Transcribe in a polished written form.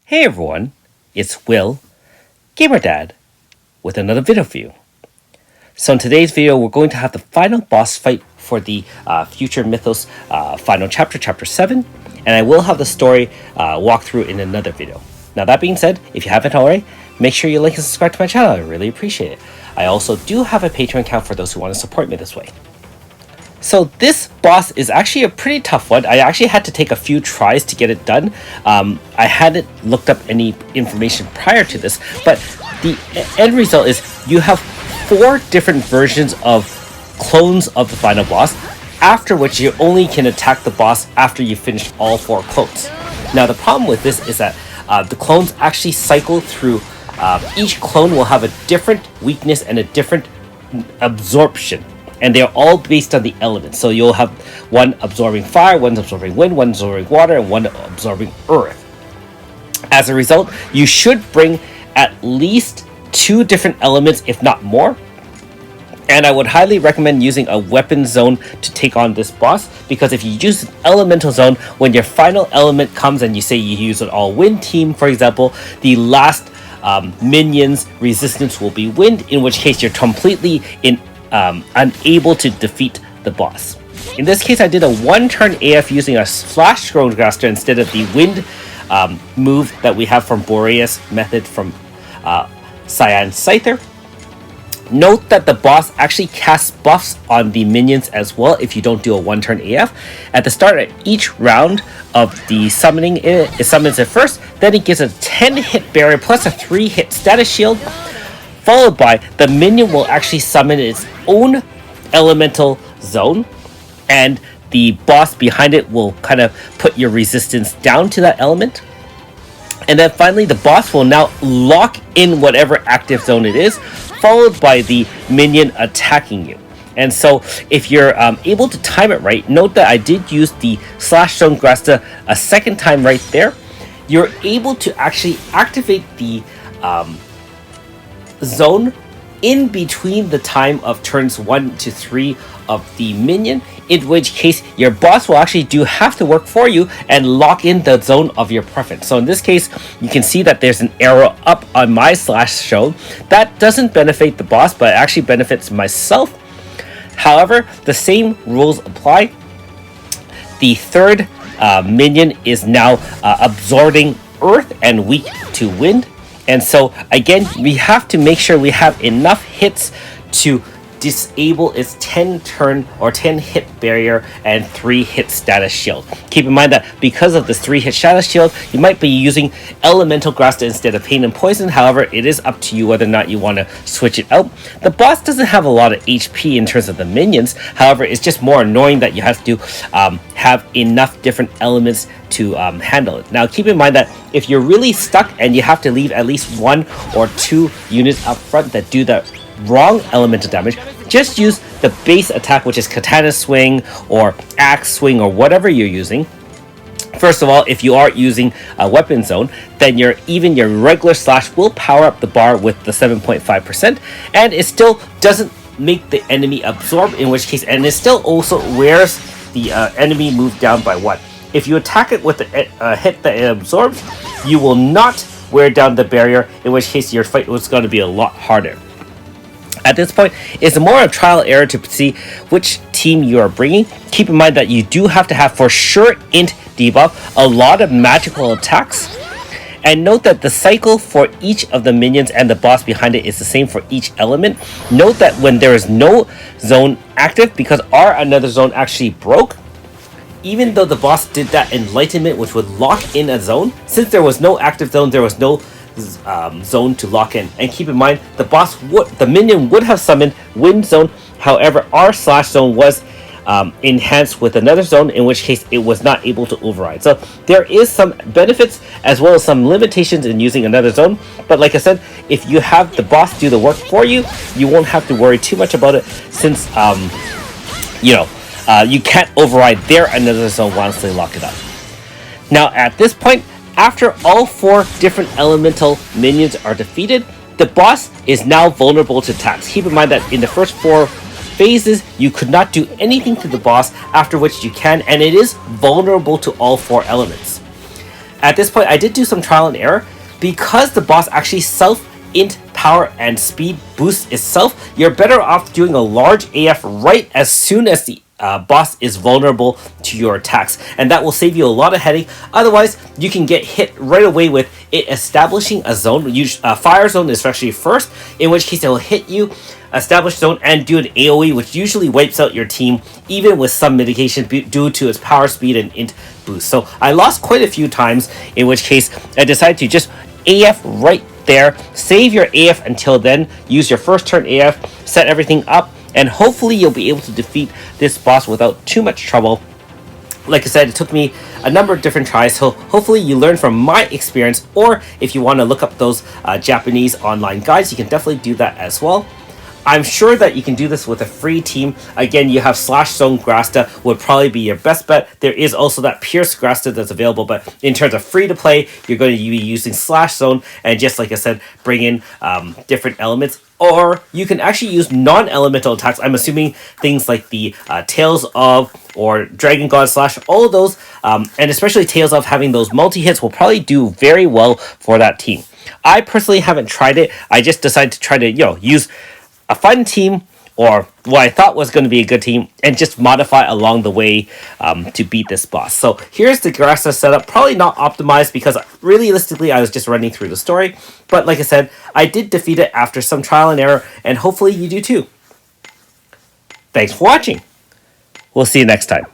Hey everyone, it's Will, Gamer Dad, with another video for you. So in today's video, we're going to have the final boss fight for the Future Mythos final chapter, chapter 7, and I will have the story walkthrough in another video. Now that being said, if you haven't already, make sure you like and subscribe to my channel, I really appreciate it. I also do have a Patreon account for those who want to support me this way. So this boss is actually a pretty tough one. I actually had to take a few tries to get it done. I hadn't looked up any information prior to this, but the end result is you have 4 different versions of clones of the final boss, after which you only can attack the boss after you finish all 4 clones. Now the problem with this is that the clones actually cycle through. Each clone will have a different weakness and a different absorption. And they're all based on the elements. So you'll have one absorbing fire, one absorbing wind, one absorbing water, and one absorbing earth. As a result, you should bring at least 2 different elements, if not more. And I would highly recommend using a weapon zone to take on this boss, because if you use an elemental zone, when your final element comes and you say you use an all-wind team, for example, the last minion's resistance will be wind, in which case you're completely unable to defeat the boss. In this case, I did a 1-turn AF using a Flash Scrollcaster instead of the wind move that we have from Boreas method from Cyan Scyther. Note that the boss actually casts buffs on the minions as well if you don't do a 1-turn AF. At the start of each round of the summoning, it summons it first, then it gives a 10-hit barrier plus a 3-hit status shield, followed by the minion will actually summon its own elemental zone, and the boss behind it will kind of put your resistance down to that element. And then finally, the boss will now lock in whatever active zone it is, followed by the minion attacking you. And so if you're able to time it right, note that I did use the Slash Stone Grasta a second time right there. You're able to actually activate the zone in between the time of turns 1 to 3 of the minion, in which case your boss will actually have to work for you and lock in the zone of your preference. So in this case, you can see that there's an arrow up on my slash shown. That doesn't benefit the boss, but it actually benefits myself. However, the same rules apply. The third minion is now absorbing earth and weak to wind. And so, again, we have to make sure we have enough hits to disable its 10-turn or 10-hit barrier and 3-hit status shield. Keep in mind that because of this 3-hit status shield, you might be using Elemental Grasta instead of Pain and Poison. However, it is up to you whether or not you want to switch it out. The boss doesn't have a lot of HP in terms of the minions. However, it's just more annoying that you have to have enough different elements to handle it. Now, keep in mind that if you're really stuck and you have to leave at least 1 or 2 units up front that do the wrong elemental damage, just use the base attack, which is Katana Swing or Axe Swing or whatever you're using. First of all, if you are using a weapon zone, then your regular slash will power up the bar with the 7.5%, and it still doesn't make the enemy absorb, in which case, and it still also wears the enemy move down by 1. If you attack it with a hit that it absorbs, you will not wear down the barrier, in which case your fight was going to be a lot harder. At this point, it's more of trial and error to see which team you are bringing. Keep in mind that you do have to have for sure int debuff, a lot of magical attacks, and note that the cycle for each of the minions and the boss behind it is the same for each element. Note that when there is no zone active, because our another zone actually broke, even though the boss did that enlightenment which would lock in a zone, since there was no active zone, there was no zone to lock in. And keep in mind, the minion would have summoned wind zone. However, our slash zone was enhanced with another zone, in which case it was not able to override. So there is some benefits as well as some limitations in using another zone. But like I said, if you have the boss do the work for you, you won't have to worry too much about it, since you can't override their another zone once they lock it up. Now at this point, after all 4 different elemental minions are defeated, the boss is now vulnerable to attacks. Keep in mind that in the first 4 phases, you could not do anything to the boss, after which you can, and it is vulnerable to all 4 elements. At this point, I did do some trial and error. Because the boss actually self-int power and speed boosts itself, you're better off doing a large AF right as soon as the boss is vulnerable to your attacks, and that will save you a lot of headache. Otherwise, you can get hit right away with it establishing a zone. Fire zone especially first, in which case it will hit you, establish zone, and do an AoE, which usually wipes out your team, even with some mitigation due to its power, speed, and int boost. So I lost quite a few times, in which case I decided to just AF right there, save your AF until then, use your first turn AF, set everything up, and hopefully you'll be able to defeat this boss without too much trouble. Like I said, it took me a number of different tries, so hopefully you learn from my experience, or if you want to look up those Japanese online guides, you can definitely do that as well. I'm sure that you can do this with a free team. Again, you have Slash Zone Grasta would probably be your best bet. There is also that Pierce Grasta that's available, but in terms of free to play, you're going to be using Slash Zone, and just like I said, bring in different elements. Or you can actually use non-elemental attacks. I'm assuming things like the Tales of or Dragon God Slash, all of those, and especially Tales of having those multi-hits will probably do very well for that team. I personally haven't tried it. I just decided to try to, use a fun team, or what I thought was going to be a good team, and just modify along the way to beat this boss. So here's the Grasta setup. Probably not optimized because realistically I was just running through the story. But like I said, I did defeat it after some trial and error, and hopefully you do too. Thanks for watching. We'll see you next time.